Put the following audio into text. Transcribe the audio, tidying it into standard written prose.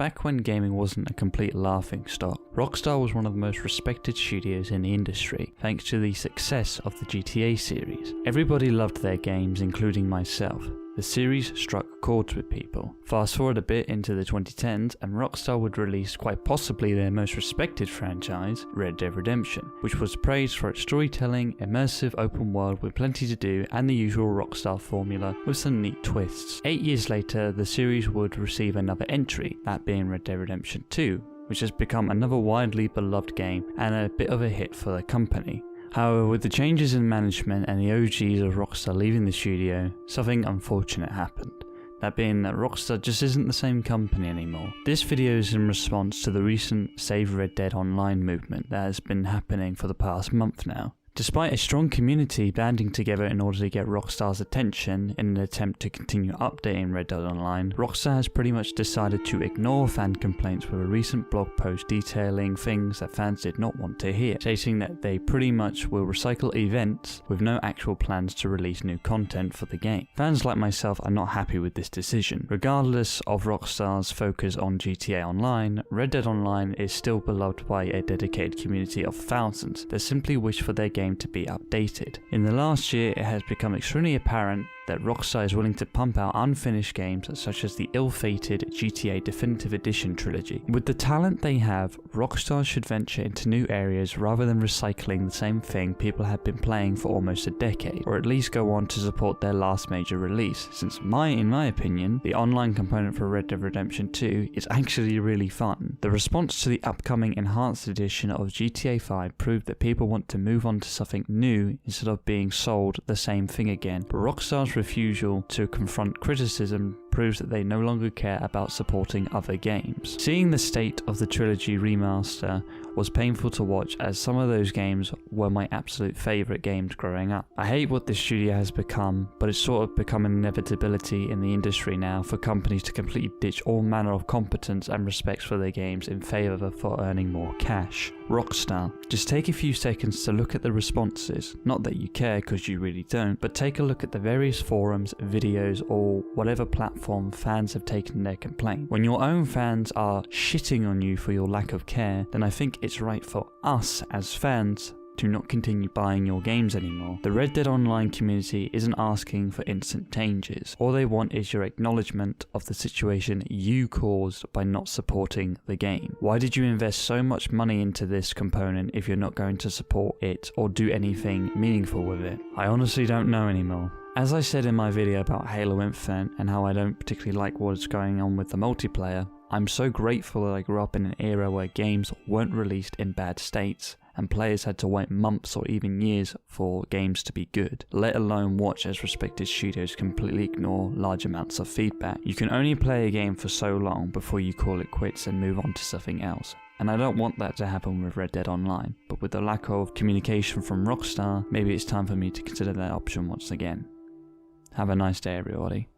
back when gaming wasn't a complete laughingstock, Rockstar was one of the most respected studios in the industry, thanks to the success of the GTA series. Everybody loved their games, including myself. The series struck chords with people. Fast forward a bit into the 2010s and Rockstar would release quite possibly their most respected franchise, Red Dead Redemption, which was praised for its storytelling, immersive open world with plenty to do and the usual Rockstar formula with some neat twists. 8 years later, the series would receive another entry, that being Red Dead Redemption 2, which has become another widely beloved game and a bit of a hit for the company. However, with the changes in management and the OGs of Rockstar leaving the studio, something unfortunate happened. That being that Rockstar just isn't the same company anymore. This video is in response to the recent SaveRedDeadOnline movement that has been happening for the past month now. Despite a strong community banding together in order to get Rockstar's attention in an attempt to continue updating Red Dead Online, Rockstar has pretty much decided to ignore fan complaints with a recent blog post detailing things that fans did not want to hear, stating that they pretty much will recycle events with no actual plans to release new content for the game. Fans like myself are not happy with this decision. Regardless of Rockstar's focus on GTA Online, Red Dead Online is still beloved by a dedicated community of thousands that simply wish for their game to be updated. In the last year, it has become extremely apparent that Rockstar is willing to pump out unfinished games such as the ill-fated GTA Definitive Edition trilogy. With the talent they have, Rockstar should venture into new areas rather than recycling the same thing people have been playing for almost a decade, or at least go on to support their last major release, since in my opinion, the online component for Red Dead Redemption 2 is actually really fun. The response to the upcoming enhanced edition of GTA 5 proved that people want to move on to something new instead of being sold the same thing again, but Rockstar's refusal to confront criticism proves that they no longer care about supporting other games. Seeing the state of the trilogy remaster was painful to watch, as some of those games were my absolute favourite games growing up. I hate what this studio has become, but it's sort of become an inevitability in the industry now for companies to completely ditch all manner of competence and respect for their games in favour for earning more cash. Rockstar, just take a few seconds to look at the responses. Not that you care, because you really don't, but take a look at the various forums, videos, or whatever platform fans have taken their complaint. When your own fans are shitting on you for your lack of care, then I think it's right for us as fans to not continue buying your games anymore. The Red Dead Online community isn't asking for instant changes. All they want is your acknowledgement of the situation you caused by not supporting the game. Why did you invest so much money into this component if you're not going to support it or do anything meaningful with it? I honestly don't know anymore. As I said in my video about Halo Infinite and how I don't particularly like what's going on with the multiplayer, I'm so grateful that I grew up in an era where games weren't released in bad states, and players had to wait months or even years for games to be good, let alone watch as respected studios completely ignore large amounts of feedback. You can only play a game for so long before you call it quits and move on to something else. And I don't want that to happen with Red Dead Online, but with the lack of communication from Rockstar, maybe it's time for me to consider that option once again. Have a nice day, everybody.